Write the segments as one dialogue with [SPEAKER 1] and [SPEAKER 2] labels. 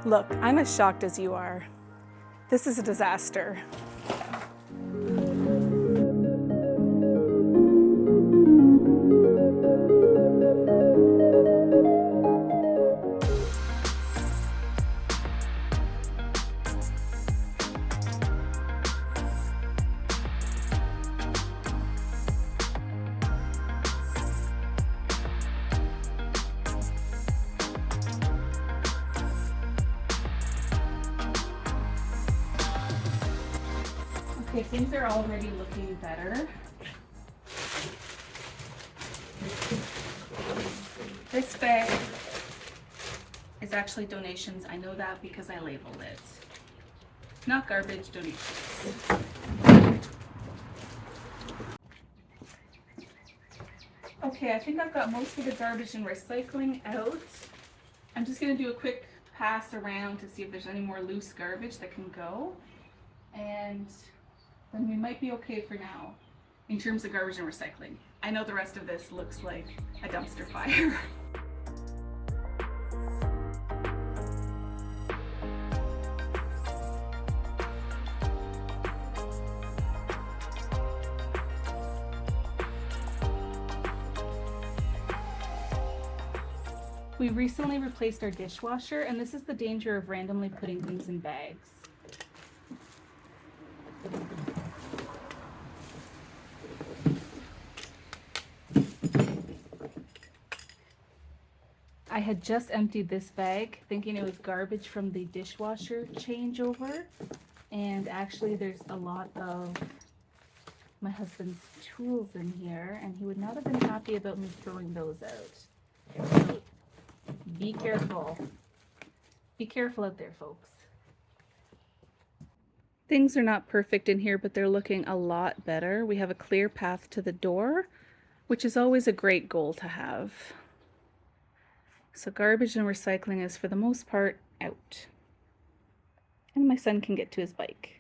[SPEAKER 1] Look, I'm as shocked as you are. This is a disaster. Okay, things are already looking better. This bag is actually donations. I know that because I labeled it. Not garbage, donations. Okay, I think I've got most of the garbage and recycling out. I'm just going to do a quick pass around to see if there's any more loose garbage that can go. And then we might be okay for now in terms of garbage and recycling. I know the rest of this looks like a dumpster fire. We recently replaced our dishwasher, and this is the danger of randomly putting things in bags. I had just emptied this bag thinking it was garbage from the dishwasher changeover, and actually there's a lot of my husband's tools in here, and he would not have been happy about me throwing those out. So be careful. Be careful out there, folks. Things are not perfect in here, but they're looking a lot better. We have a clear path to the door, which is always a great goal to have. So garbage and recycling is for the most part out. And my son can get to his bike.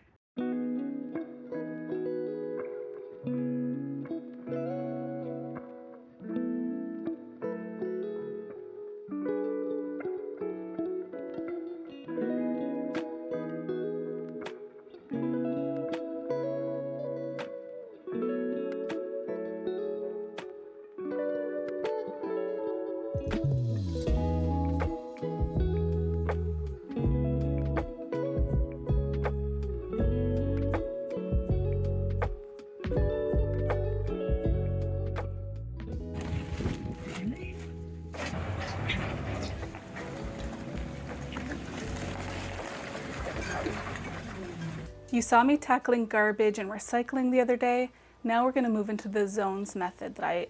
[SPEAKER 1] You saw me tackling garbage and recycling the other day. Now we're going to move into the zones method that I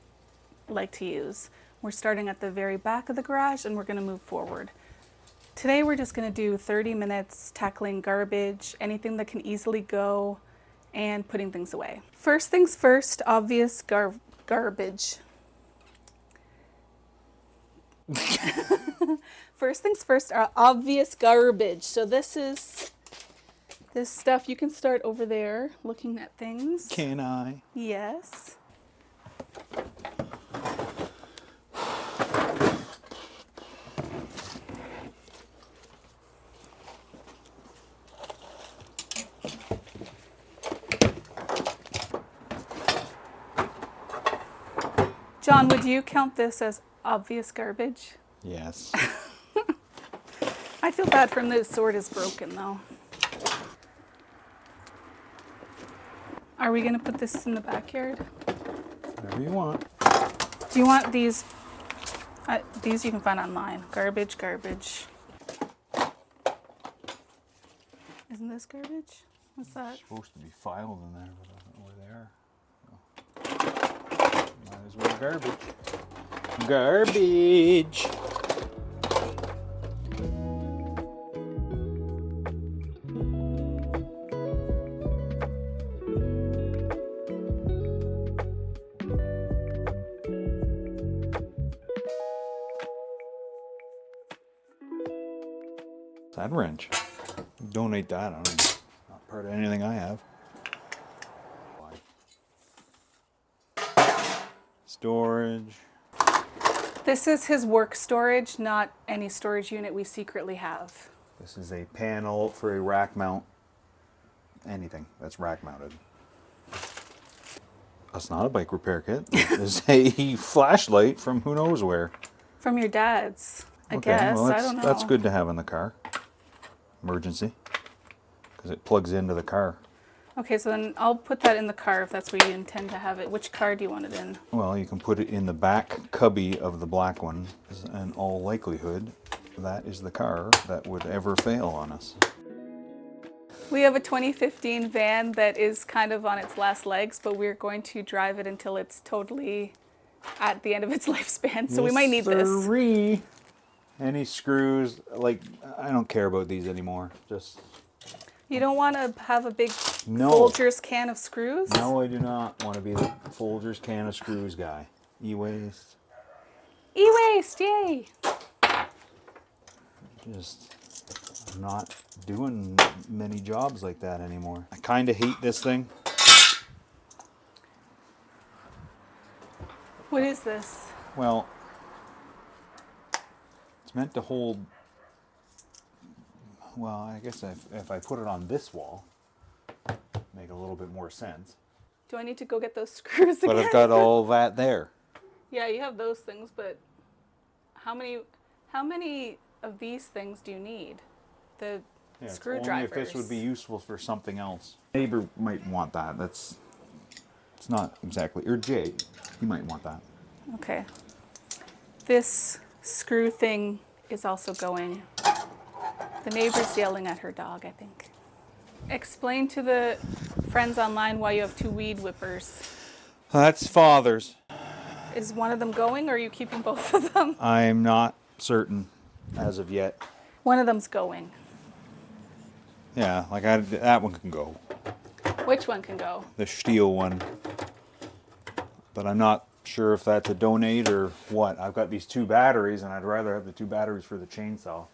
[SPEAKER 1] like to use. We're starting at the very back of the garage and we're going to move forward. Today we're just going to do 30 minutes tackling garbage, anything that can easily go, and putting things away. First things first, obvious garbage. First things first are obvious garbage. So this stuff, you can start over there looking at things.
[SPEAKER 2] Can I?
[SPEAKER 1] Yes. John, would you count this as obvious garbage?
[SPEAKER 2] Yes.
[SPEAKER 1] I feel bad for him that his sword is broken though. Are we going to put this in the backyard?
[SPEAKER 2] Whatever you want.
[SPEAKER 1] Do you want these? These you can find online. Garbage, garbage. Isn't this garbage? What's that?
[SPEAKER 2] It's supposed to be filed in there, but I don't know where they are. So. Might as well garbage. Garbage! That wrench. Donate that. Not part of anything I have. Storage.
[SPEAKER 1] This is his work storage, not any storage unit we secretly have.
[SPEAKER 2] This is a panel for a rack mount. Anything that's rack mounted. That's not a bike repair kit. It's a flashlight from who knows where.
[SPEAKER 1] From your dad's, I guess.
[SPEAKER 2] Well,
[SPEAKER 1] I don't know.
[SPEAKER 2] that's good to have in the car. Emergency. Because it plugs into the car.
[SPEAKER 1] Okay, so then I'll put that in the car if that's where you intend to have it. Which car do you want it in?
[SPEAKER 2] Well, you can put it in the back cubby of the black one. In all likelihood, that is the car that would ever fail on us.
[SPEAKER 1] We have a 2015 van that is kind of on its last legs, but we're going to drive it until it's totally at the end of its lifespan. So we might need this.
[SPEAKER 2] Sirree. Any screws, like, I don't care about these anymore. Just...
[SPEAKER 1] You don't want to have a big
[SPEAKER 2] No.
[SPEAKER 1] Folgers can of screws?
[SPEAKER 2] No, I do not want to be the Folgers can of screws guy. E-waste.
[SPEAKER 1] E-waste, yay!
[SPEAKER 2] Just I'm not doing many jobs like that anymore. I kind of hate this thing.
[SPEAKER 1] What is this?
[SPEAKER 2] Well, it's meant to hold... Well, I guess if I put it on this wall, make a little bit more sense.
[SPEAKER 1] Do I need to go get those screws again?
[SPEAKER 2] But I've got all that there.
[SPEAKER 1] Yeah, you have those things, but how many of these things do you need? The
[SPEAKER 2] Yeah,
[SPEAKER 1] screwdrivers.
[SPEAKER 2] only if this would be useful for something else. Neighbor might want that. It's not exactly... Or Jay, he might want that.
[SPEAKER 1] Okay. This screw thing is also going. The neighbor's yelling at her dog, I think. Explain to the friends online why you have 2 weed whippers.
[SPEAKER 2] That's Father's.
[SPEAKER 1] Is one of them going, or are you keeping both of them?
[SPEAKER 2] I'm not certain as of yet.
[SPEAKER 1] One of them's going.
[SPEAKER 2] Yeah, like that one can go.
[SPEAKER 1] Which one can go?
[SPEAKER 2] The steel one. But I'm not sure if that's a donate or what. I've got these 2 batteries, and I'd rather have the 2 batteries for the chainsaw.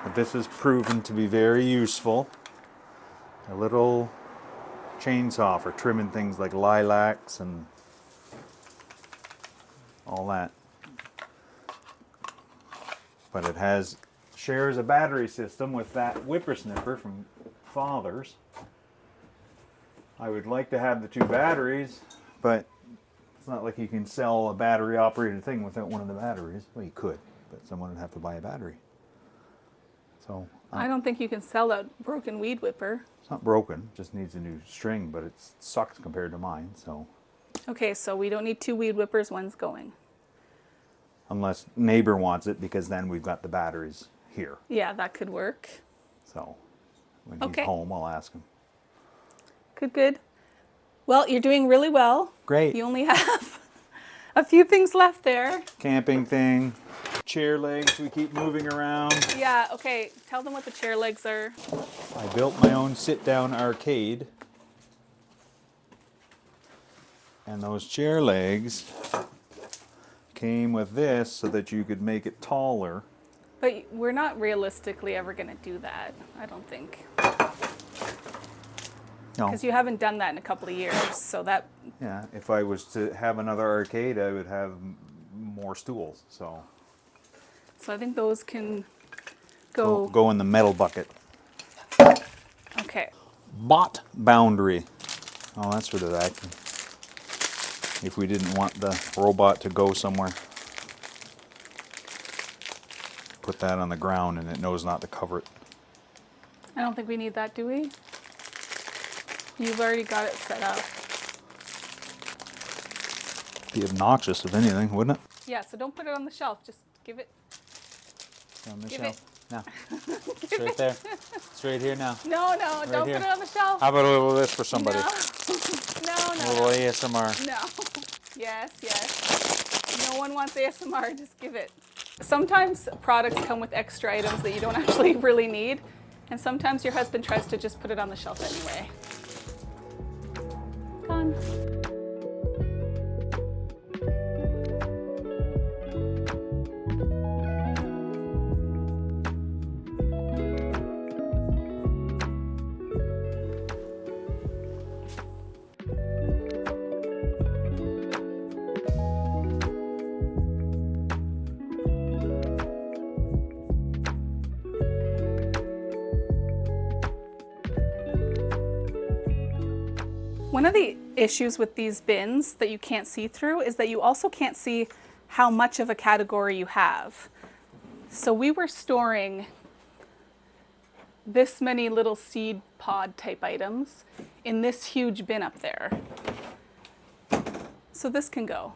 [SPEAKER 2] But this has proven to be very useful. A little chainsaw for trimming things like lilacs and all that. But it shares a battery system with that whippersnipper from Father's. I would like to have the 2 batteries, but it's not like you can sell a battery operated thing without one of the batteries. Well, you could, but someone would have to buy a battery. So
[SPEAKER 1] I don't think you can sell that broken weed whipper.
[SPEAKER 2] it's not broken, just needs a new string, but it sucks compared to mine, so.
[SPEAKER 1] Okay, so we don't need 2 weed whippers, one's going.
[SPEAKER 2] Unless neighbor wants it, because then we've got the batteries here.
[SPEAKER 1] Yeah, that could work.
[SPEAKER 2] So when
[SPEAKER 1] Okay.
[SPEAKER 2] he's home, I'll ask him.
[SPEAKER 1] Good, good. Well, you're doing really well.
[SPEAKER 2] Great.
[SPEAKER 1] You only have a few things left there.
[SPEAKER 2] Camping thing, chair legs we keep moving around.
[SPEAKER 1] Yeah, okay. Tell them what the chair legs are.
[SPEAKER 2] I built my own sit-down arcade. And those chair legs came with this so that you could make it taller.
[SPEAKER 1] But we're not realistically ever going to do that, I don't think.
[SPEAKER 2] No.
[SPEAKER 1] Because you haven't done that in a couple of years, so that...
[SPEAKER 2] Yeah, if I was to have another arcade, I would have more stools, so.
[SPEAKER 1] So I think those can go...
[SPEAKER 2] Go in the metal bucket.
[SPEAKER 1] Okay.
[SPEAKER 2] Bot boundary. Oh, that's where that can. If we didn't want the robot to go somewhere. Put that on the ground and it knows not to cover it.
[SPEAKER 1] I don't think we need that, do we? You've already got it set up.
[SPEAKER 2] Be obnoxious if anything, wouldn't it?
[SPEAKER 1] Yeah, so don't put it on the shelf. Just give it...
[SPEAKER 2] On the
[SPEAKER 1] Give
[SPEAKER 2] shelf. No. It's right there. It's right here now.
[SPEAKER 1] No, don't
[SPEAKER 2] here.
[SPEAKER 1] put it on the shelf.
[SPEAKER 2] How about a little of this for somebody?
[SPEAKER 1] No.
[SPEAKER 2] A
[SPEAKER 1] No.
[SPEAKER 2] little ASMR.
[SPEAKER 1] No. Yes. No one wants ASMR, just give it. Sometimes products come with extra items that you don't actually really need, and sometimes your husband tries to just put it on the shelf anyway. Gone. One of the issues with these bins that you can't see through is that you also can't see how much of a category you have. So we were storing this many little seed pod type items in this huge bin up there. So this can go.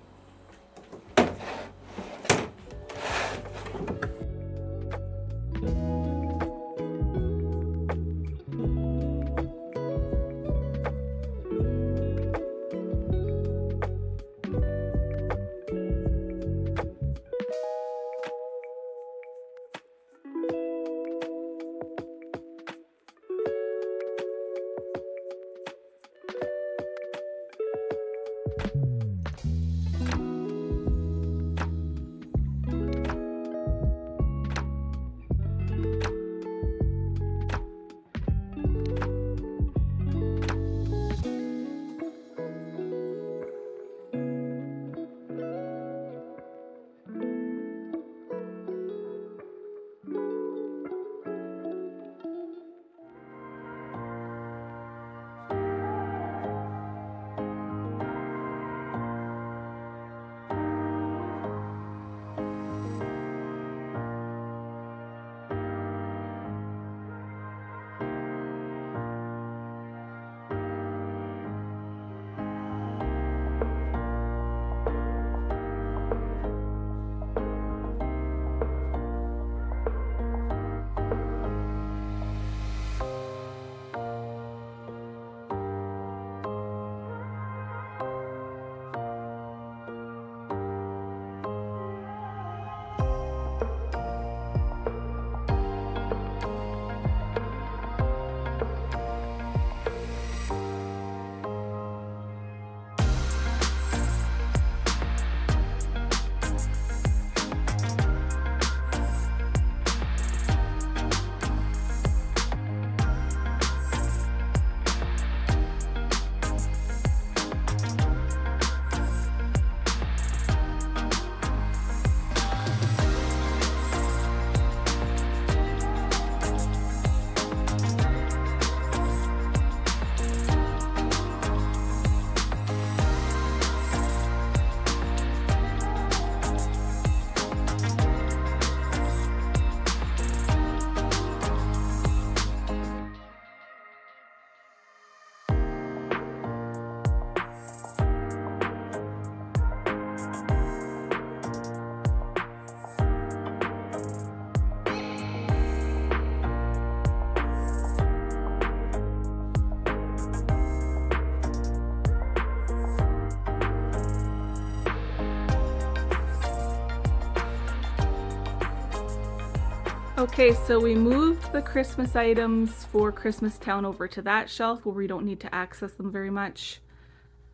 [SPEAKER 1] Okay, so we moved the Christmas items for Christmas Town over to that shelf where we don't need to access them very much.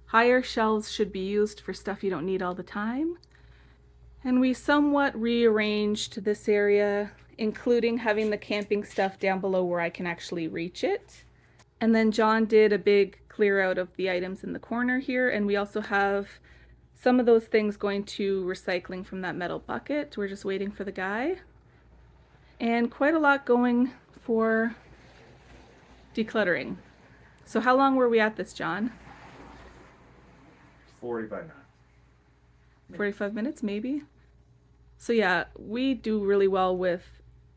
[SPEAKER 1] Higher shelves should be used for stuff you don't need all the time. And we somewhat rearranged this area, including having the camping stuff down below where I can actually reach it. And then John did a big clear out of the items in the corner here, and we also have some of those things going to recycling from that metal bucket. We're just waiting for the guy. And quite a lot going for decluttering. So how long were we at this, John?
[SPEAKER 2] 45 minutes.
[SPEAKER 1] 45 minutes, maybe? So yeah, we do really well with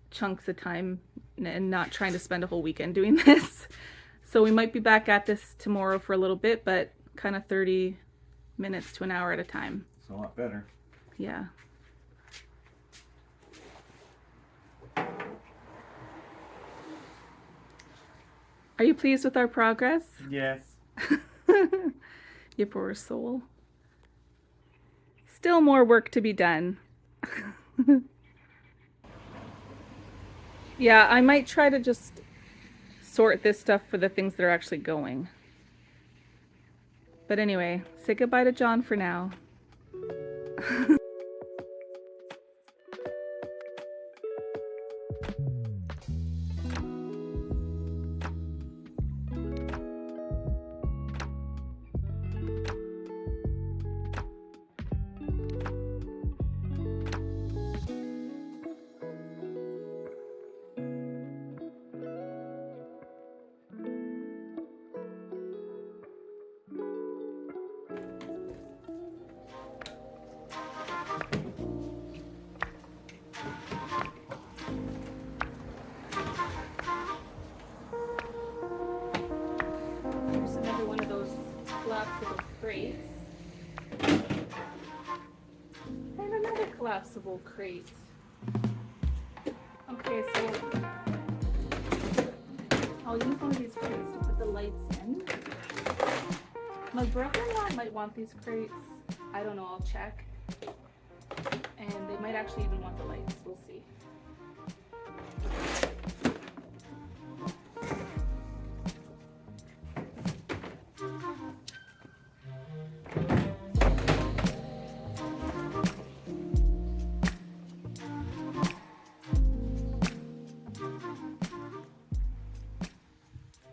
[SPEAKER 1] chunks of time and not trying to spend a whole weekend doing this. So we might be back at this tomorrow for a little bit, but kind of 30 minutes to an hour at a time.
[SPEAKER 2] It's a lot better.
[SPEAKER 1] Yeah. Are you pleased with our progress?
[SPEAKER 2] Yes.
[SPEAKER 1] You poor soul. Still more work to be done. Yeah, I might try to just sort this stuff for the things that are actually going. But anyway, say goodbye to John for now. collapsible crates. And another collapsible crate. Okay, so I'll use one of these crates to put the lights in. My brother-in-law might want these crates. I don't know, I'll check. And they might actually even want the lights. We'll see.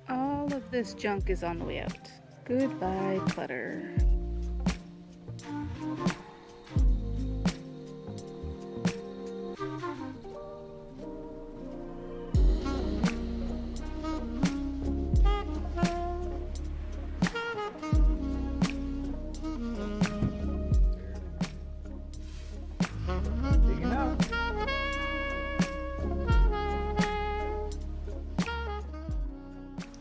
[SPEAKER 1] All of this junk is on the way out. Goodbye, clutter.
[SPEAKER 2] Digging up.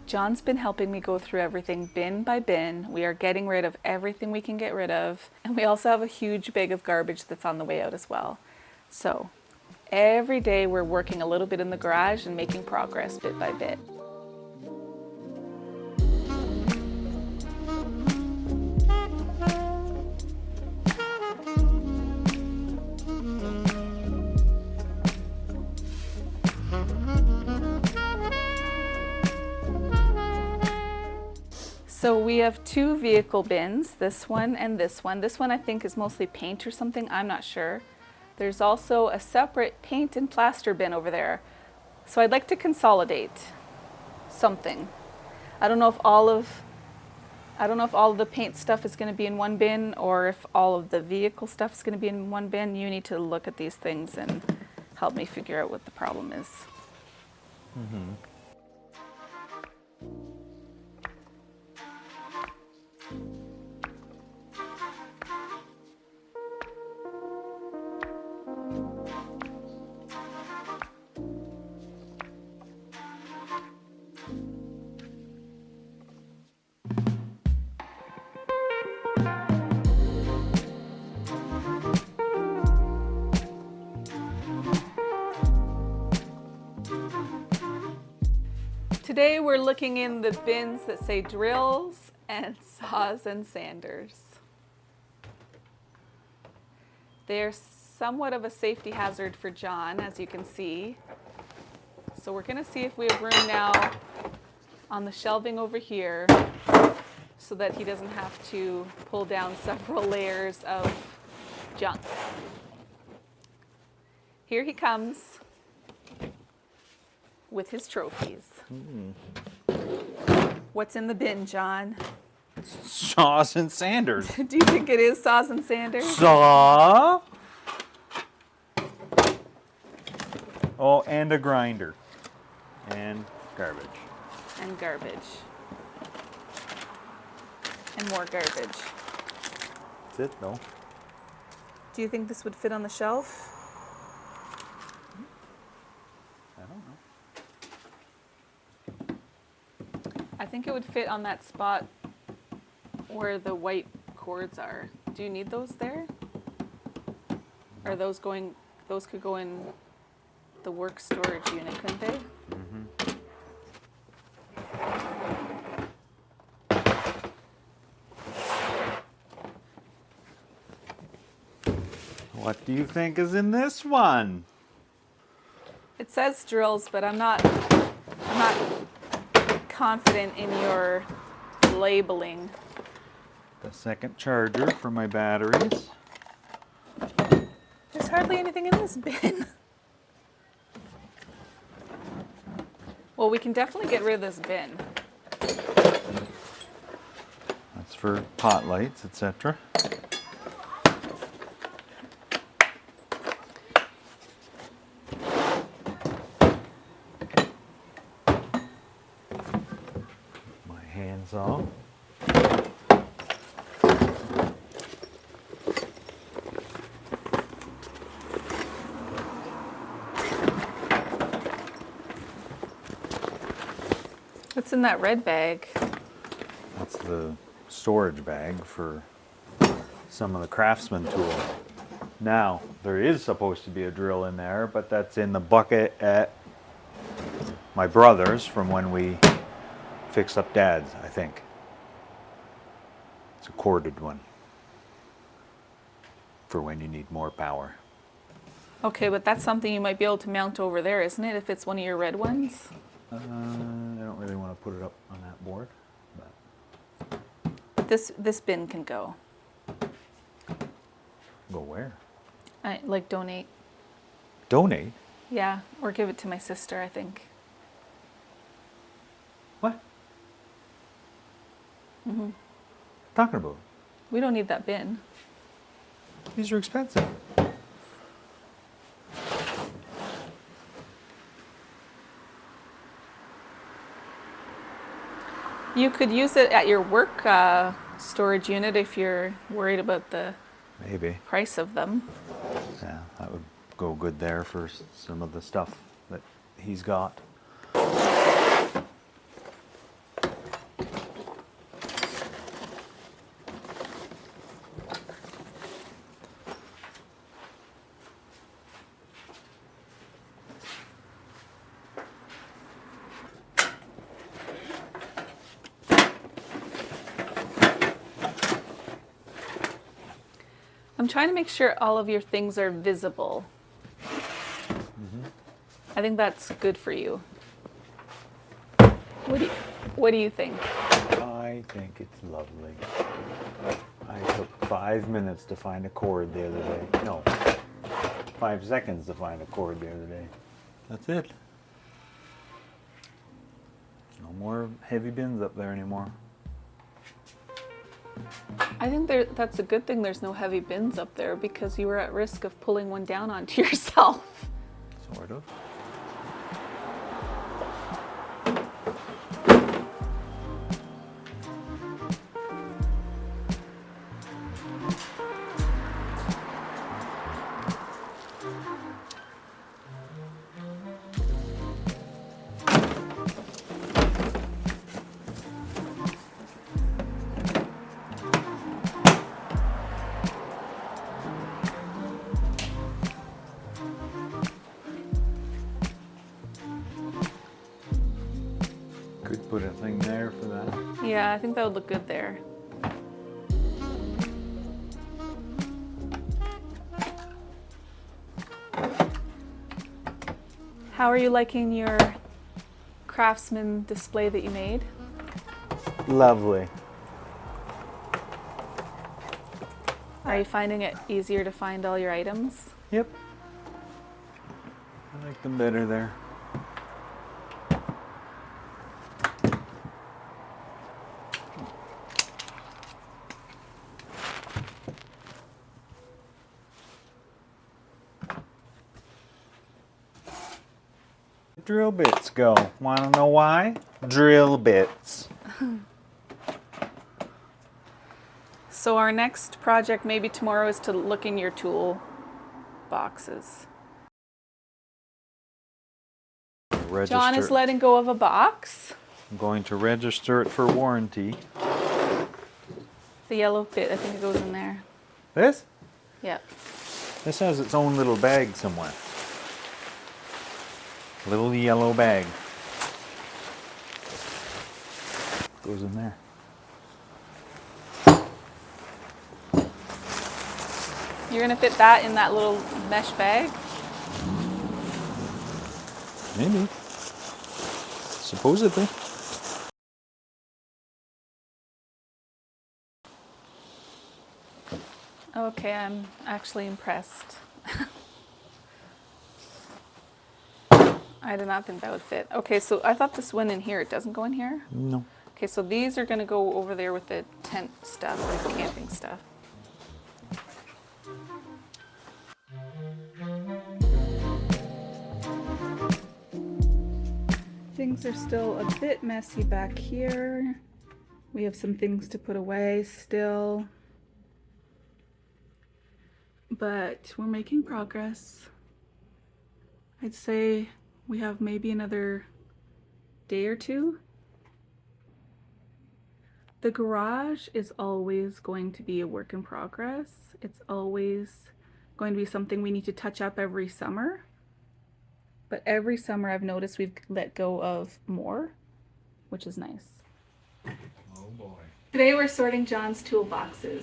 [SPEAKER 1] John's been helping me go through everything bin by bin. We are getting rid of everything we can get rid of. And we also have a huge bag of garbage that's on the way out as well. So every day we're working a little bit in the garage and making progress bit by bit. So we have two vehicle bins, this one and this one. This one I think is mostly paint or something, I'm not sure. There's also a separate paint and plaster bin over there. So I'd like to consolidate something. I don't know if all of the paint stuff is going to be in one bin or if all of the vehicle stuff is going to be in one bin. You need to look at these things and help me figure out what the problem is.
[SPEAKER 2] Mm-hmm.
[SPEAKER 1] Today we're looking in the bins that say drills and saws and sanders. They're somewhat of a safety hazard for John, as you can see. So we're going to see if we have room now on the shelving over here so that he doesn't have to pull down several layers of junk. Here he comes with his trophies. What's in the bin, John?
[SPEAKER 2] Saws and sanders.
[SPEAKER 1] Do you think it is saws and sanders?
[SPEAKER 2] Saw. Oh, and a grinder. And garbage.
[SPEAKER 1] And garbage. And more garbage.
[SPEAKER 2] That's it, though.
[SPEAKER 1] Do you think this would fit on the shelf?
[SPEAKER 2] I don't know.
[SPEAKER 1] I think it would fit on that spot where the white cords are. Do you need those there? Are those could go in the work storage unit, couldn't they?
[SPEAKER 2] What do you think is in this one?
[SPEAKER 1] It says drills, but I'm not confident in your labeling.
[SPEAKER 2] The second charger for my batteries.
[SPEAKER 1] There's hardly anything in this bin. Well, we can definitely get rid of this bin.
[SPEAKER 2] That's for pot lights, etc. My hands off.
[SPEAKER 1] What's in that red bag?
[SPEAKER 2] That's the storage bag for some of the craftsman tools. Now, there is supposed to be a drill in there, but that's in the bucket at my brother's from when we fixed up Dad's, I think. It's a corded one for when you need more power.
[SPEAKER 1] Okay, but that's something you might be able to mount over there, isn't it? If it's one of your red ones.
[SPEAKER 2] I don't really want to put it up on that board.
[SPEAKER 1] But this bin can go.
[SPEAKER 2] Go where?
[SPEAKER 1] Like donate.
[SPEAKER 2] Donate?
[SPEAKER 1] Yeah, or give it to my sister, I think.
[SPEAKER 2] What? Talking about?
[SPEAKER 1] We don't need that bin.
[SPEAKER 2] These are expensive.
[SPEAKER 1] You could use it at your work storage unit if you're worried about the
[SPEAKER 2] Maybe.
[SPEAKER 1] price of them.
[SPEAKER 2] Yeah, that would go good there for some of the stuff that he's got.
[SPEAKER 1] I'm trying to make sure all of your things are visible. I think that's good for you. What do you think?
[SPEAKER 2] I think it's lovely. I took 5 minutes to find a cord the other day. No, 5 seconds to find a cord the other day. That's it. No more heavy bins up there anymore.
[SPEAKER 1] I think that's a good thing there's no heavy bins up there because you were at risk of pulling one down onto yourself.
[SPEAKER 2] Sort of. Could put a thing there for that.
[SPEAKER 1] Yeah, I think that would look good there. How are you liking your craftsman display that you made?
[SPEAKER 2] Lovely.
[SPEAKER 1] Are you finding it easier to find all your items?
[SPEAKER 2] Yep. I like them better there. Drill bits go. Want to know why? Drill bits.
[SPEAKER 1] So our next project, maybe tomorrow, is to look in your tool boxes.
[SPEAKER 2] Register.
[SPEAKER 1] John is letting go of a box.
[SPEAKER 2] I'm going to register it for warranty.
[SPEAKER 1] The yellow bit, I think it goes in there.
[SPEAKER 2] This?
[SPEAKER 1] Yep.
[SPEAKER 2] This has its own little bag somewhere. Little yellow bag. Goes in there.
[SPEAKER 1] You're gonna fit that in that little mesh bag?
[SPEAKER 2] Maybe. Supposedly.
[SPEAKER 1] Okay, I'm actually impressed. I did not think that would fit. Okay, so I thought this went in here. It doesn't go in here?
[SPEAKER 2] No.
[SPEAKER 1] Okay, so these are gonna go over there with the tent stuff, or the camping stuff. Things are still a bit messy back here. We have some things to put away still. But we're making progress. I'd say we have maybe another day or two. The garage is always going to be a work in progress. It's always going to be something we need to touch up every summer. But every summer I've noticed we've let go of more, which is nice.
[SPEAKER 2] Oh boy.
[SPEAKER 1] Today we're sorting John's toolboxes.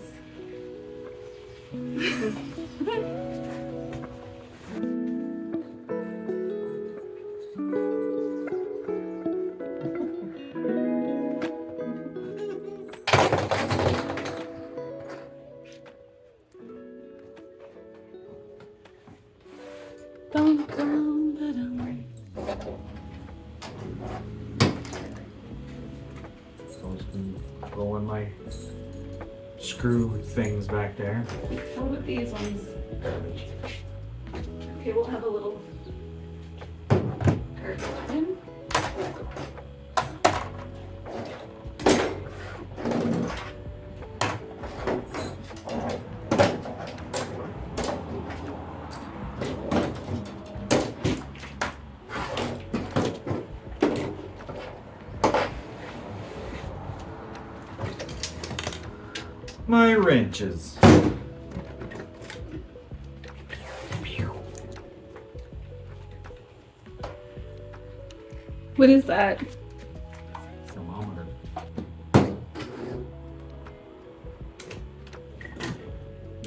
[SPEAKER 1] Dum, dum, ba-dum.
[SPEAKER 2] Those can go in my screw things back there.
[SPEAKER 1] What about these ones? Okay, we'll have a little curtain.
[SPEAKER 2] My wrenches.
[SPEAKER 1] What is that?
[SPEAKER 2] Thermometer.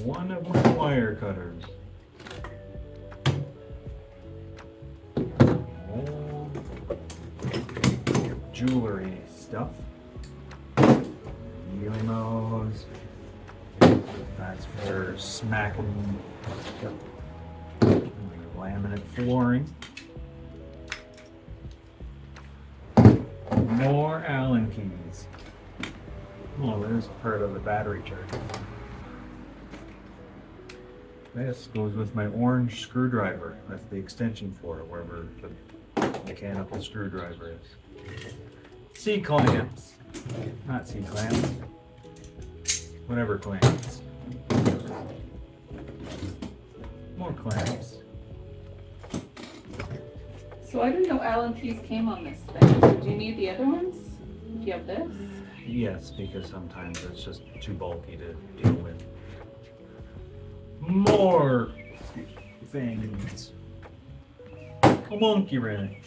[SPEAKER 2] One of my wire cutters. Old jewelry stuff. Limos. That's for smacking laminate flooring. More Allen keys. Oh, there's part of the battery charger. This goes with my orange screwdriver. That's the extension for it, wherever the mechanical screwdriver is. C-clamps. Not C-clamps. Whatever clamps. More clamps.
[SPEAKER 1] So I didn't know Allen keys came on this thing. Do you need the other ones? Do you have this?
[SPEAKER 2] Yes, because sometimes it's just too bulky to deal with. More things. A monkey wrench.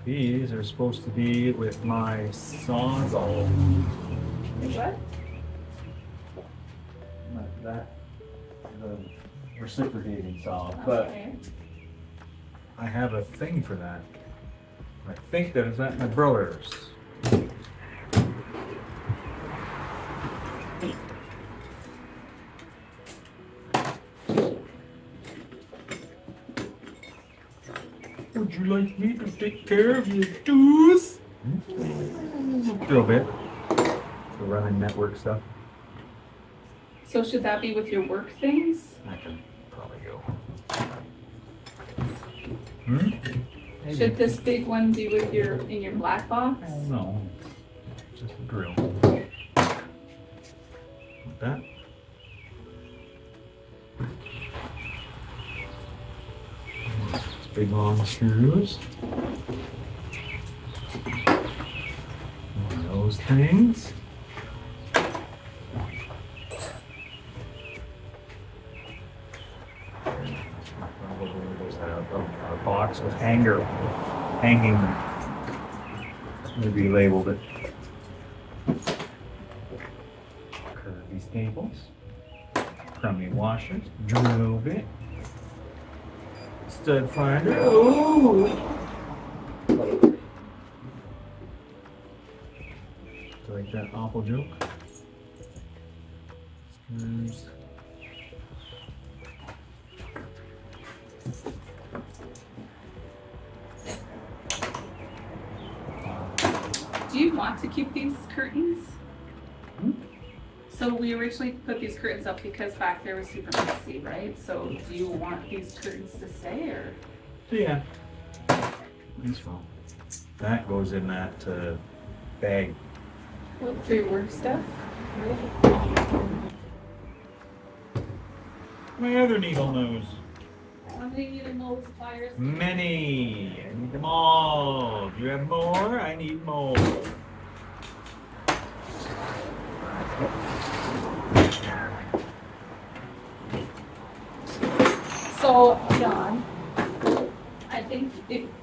[SPEAKER 2] These are supposed to be with my sawzall.
[SPEAKER 1] What?
[SPEAKER 2] Not that. The reciprocating saw, but
[SPEAKER 1] Okay.
[SPEAKER 2] I have a thing for that. I think that is at my brother's. Would you like me to take care of your tooth? A little bit. The running network stuff.
[SPEAKER 1] So should that be with your work things?
[SPEAKER 2] I can probably go. Hmm? Maybe.
[SPEAKER 1] Should this big one be with your in your black box?
[SPEAKER 2] Oh, no. Just a drill. Like that. Big long screws. One of those things. Probably there's a box with hanging. Maybe labeled it. Curvy staples. Crummy washers. Drill bit. Stud finder. Oh! Like that awful joke. Screws.
[SPEAKER 1] Do you want to keep these curtains? So we originally put these curtains up because back there was super messy, right? So do you want these curtains to stay or?
[SPEAKER 2] Yeah. That's fine. That goes in that bag.
[SPEAKER 1] What, for your work stuff?
[SPEAKER 2] My other needle nose.
[SPEAKER 1] How many needle nose pliers?
[SPEAKER 2] Many. I need them all. Do you have more? I need more.
[SPEAKER 1] So, John, I think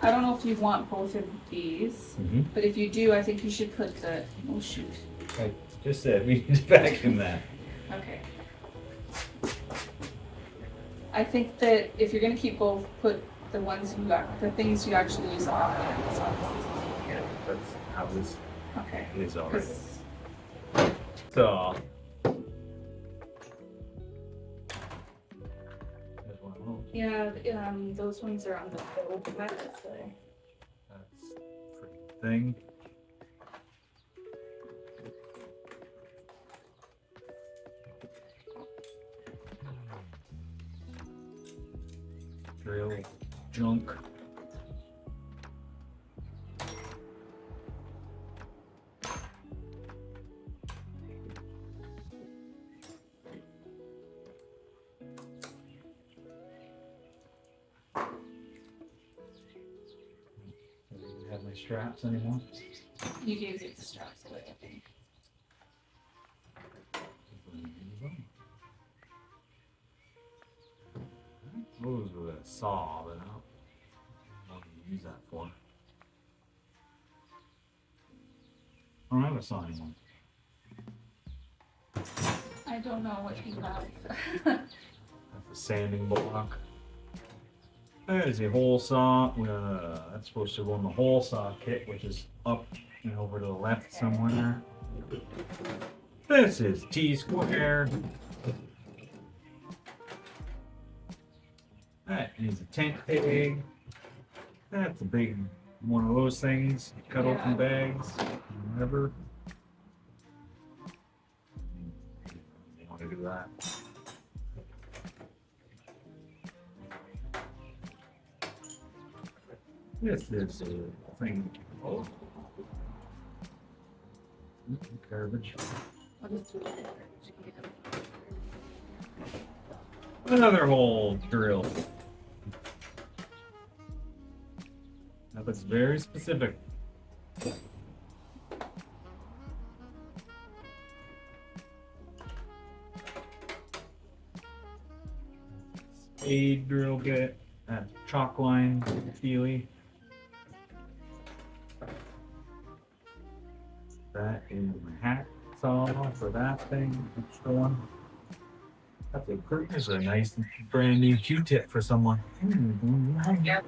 [SPEAKER 1] I don't know if you want both of these, but if you do, I think you should put the. Oh shoot.
[SPEAKER 2] I just said we need to vacuum that.
[SPEAKER 1] Okay. I think that if you're gonna keep both, put the ones you got, the things you actually use often.
[SPEAKER 2] Yeah, that's how this
[SPEAKER 1] Okay.
[SPEAKER 2] is already.
[SPEAKER 1] 'Cause-
[SPEAKER 2] So. There's one of those.
[SPEAKER 1] Yeah, those ones are on the open method, so.
[SPEAKER 2] That's freaking thing. Drill junk. I don't even have my straps anymore.
[SPEAKER 1] You do get the straps away, I think.
[SPEAKER 2] Those with a saw, but I don't know what to use that for. I don't have a saw anymore.
[SPEAKER 1] I don't know what you have.
[SPEAKER 2] That's a sanding block. There's a hole saw. That's supposed to go in the hole saw kit, which is up and over to the left somewhere. This is T-square. That is a tent peg. That's a big one of those things. Cut open bags. Whatever. You want to do that. This is a thing. Oh. Garbage. Another hole drill. Now that's very specific. Spade drill bit, chalk line feely. That is my hack saw for that thing. Extra one. That's a There's a nice brand new Q-tip for someone.
[SPEAKER 1] Yep.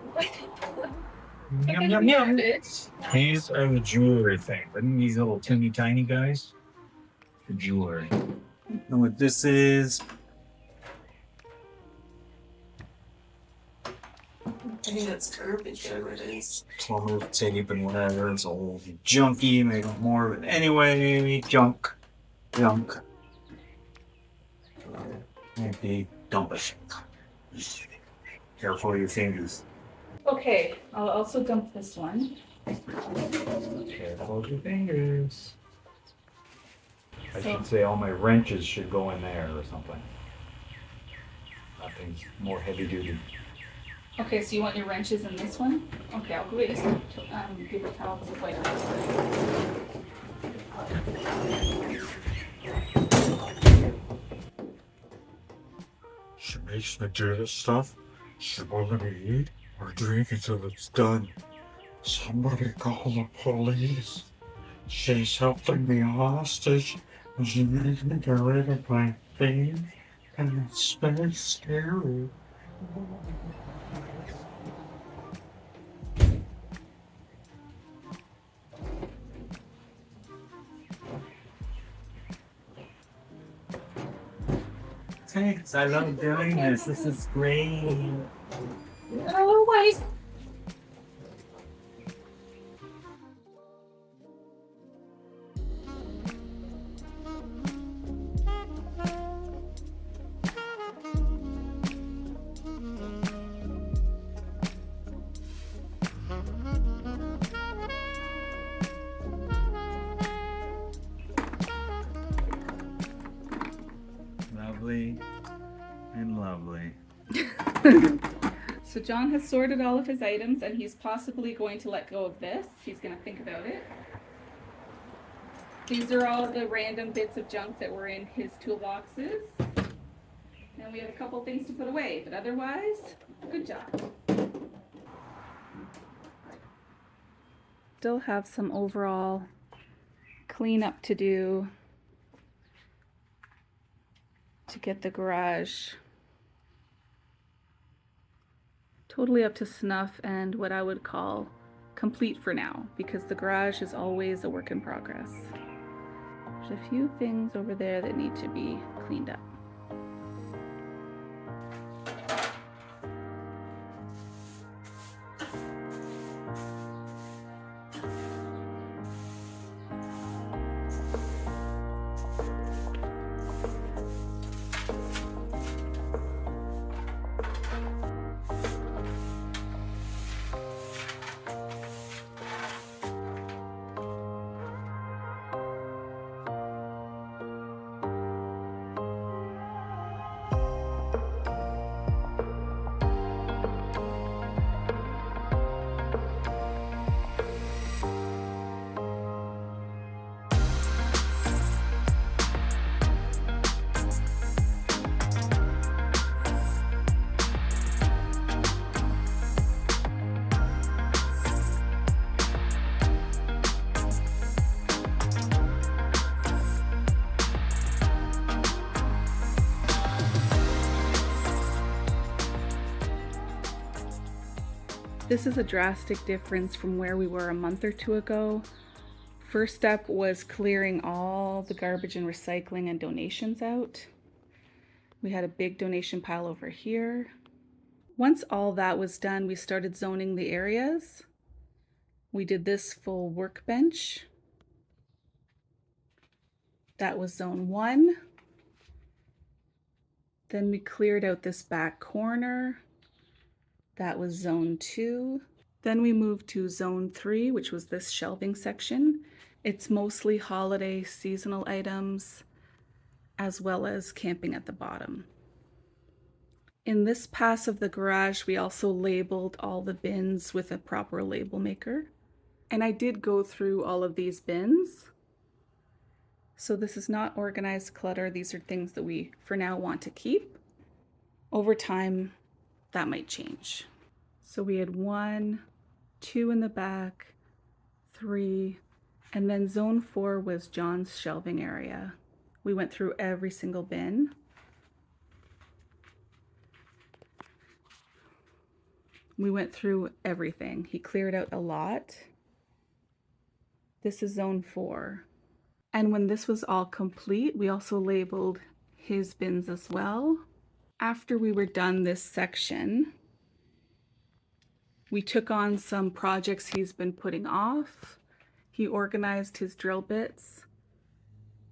[SPEAKER 2] Yum, yum, yum. These are the jewelry thing. But these little teeny tiny guys, the jewelry. Know what this is?
[SPEAKER 3] I think that's garbage, whatever it is.
[SPEAKER 2] Plumber tape and whatever. It's old junky, maybe more. But anyway, junk. Maybe dump it. Careful of your fingers.
[SPEAKER 1] Okay, I'll also dump this one.
[SPEAKER 2] Careful of your fingers. I
[SPEAKER 1] So-
[SPEAKER 2] should say all my wrenches should go in there or something. Nothing's more heavy duty.
[SPEAKER 1] Okay, so you want your wrenches in this one? Okay, I'll go get you some paper towels with white ice.
[SPEAKER 4] She makes me do this stuff. She won't let me eat or drink until it's done. Somebody call the police. She's holding me hostage and she makes me get rid of my things. And it's very scary.
[SPEAKER 2] Thanks, I love doing this. This is great.
[SPEAKER 1] Oh, wait.
[SPEAKER 2] Lovely and lovely.
[SPEAKER 1] So John has sorted all of his items and he's possibly going to let go of this. He's going to think about it. These are all the random bits of junk that were in his toolboxes. And we have a couple things to put away, but otherwise, good job. Still have some overall cleanup to do to get the garage totally up to snuff and what I would call complete for now, because the garage is always a work in progress. There's a few things over there that need to be cleaned up. This is a drastic difference from where we were a month or two ago. First step was clearing all the garbage and recycling and donations out. We had a big donation pile over here. Once all that was done, we started zoning the areas. We did this full workbench. That was zone 1. Then we cleared out this back corner. That was zone 2. Then we moved to zone 3, which was this shelving section. It's mostly holiday seasonal items, as well as camping at the bottom. In this pass of the garage, we also labeled all the bins with a proper label maker. And I did go through all of these bins. So this is not organized clutter. These are things that we, for now, want to keep. Over time, that might change. So we had 1, 2 in the back, 3, and then zone 4 was John's shelving area. We went through every single bin. We went through everything. He cleared out a lot. This is zone 4. And when this was all complete, we also labeled his bins as well. After we were done this section, we took on some projects he's been putting off. He organized his drill bits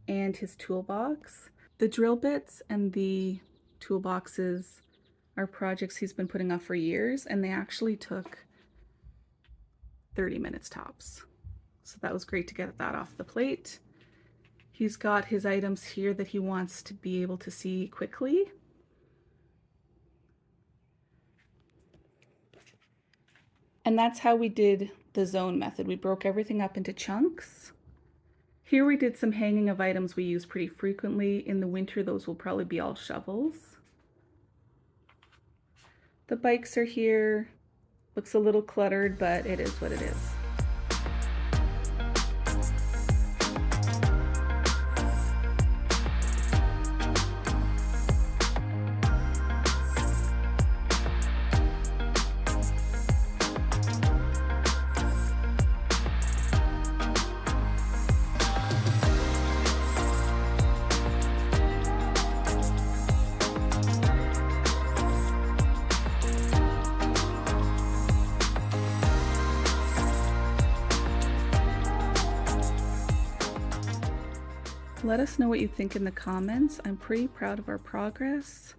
[SPEAKER 1] and his toolbox. The drill bits and the toolboxes are projects he's been putting off for years, and they actually took 30 minutes tops. So that was great to get that off the plate. He's got his items here that he wants to be able to see quickly. And that's how we did the zone method. We broke everything up into chunks. Here we did some hanging of items we use pretty frequently. In the winter, those will probably be all shovels. The bikes are here. Looks a little cluttered, but it is what it is. Let us know what you think in the comments. I'm pretty proud of our progress,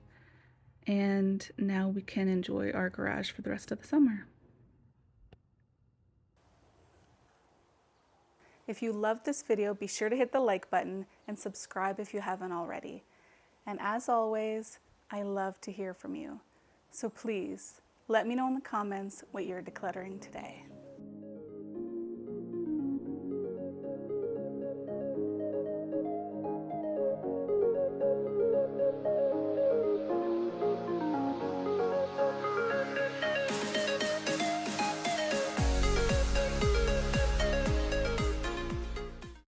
[SPEAKER 1] and now we can enjoy our garage for the rest of the summer. If you loved this video, be sure to hit the like button and subscribe if you haven't already. And as always, I love to hear from you. So please, let me know in the comments what you're decluttering today.